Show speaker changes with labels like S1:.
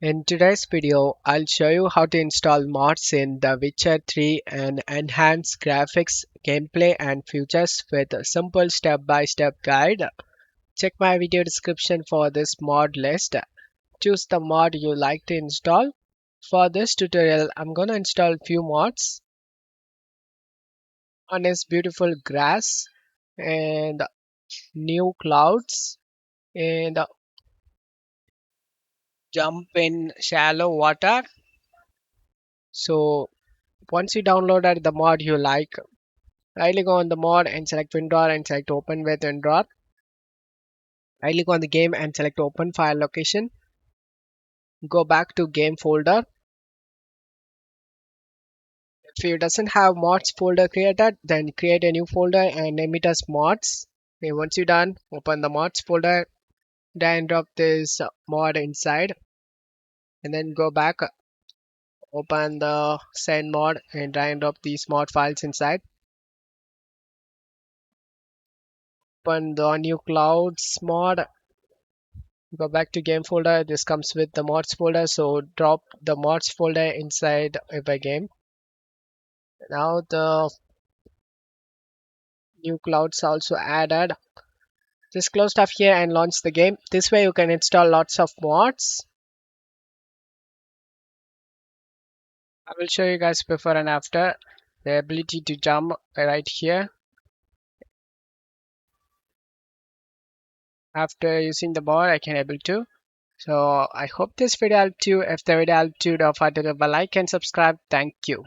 S1: In today's video, I'll show you how to install mods in The Witcher 3 and enhance graphics, gameplay, and features with a simple step-by-step guide. Check my video description for this mod list. Choose the mod you like to install. For this tutorial, I'm gonna install few mods. One is beautiful grass and new clouds and jump in shallow water. So once you downloaded the mod you like, right-click on the mod and select WinRAR and select Open with WinRAR. Right-click on the game and select Open File Location. Go back to Game folder. If you doesn't have mods folder created, then create a new folder and name it as mods. Okay, once you're done, open the mods folder, then drop this mod inside, and then go back, open the send mod and drag and drop these mod files inside. Open the new clouds mod. Go back to game folder. This comes with the mods folder, so drop the mods folder inside a game. Now the new clouds also added. Just close stuff here and launch the game. This way you can install lots of mods. I will show you guys before and after. The ability to jump right here. After using the mod, I can able to. So I hope this video helped you. If the video helped you, don't forget to leave a like and subscribe. Thank you.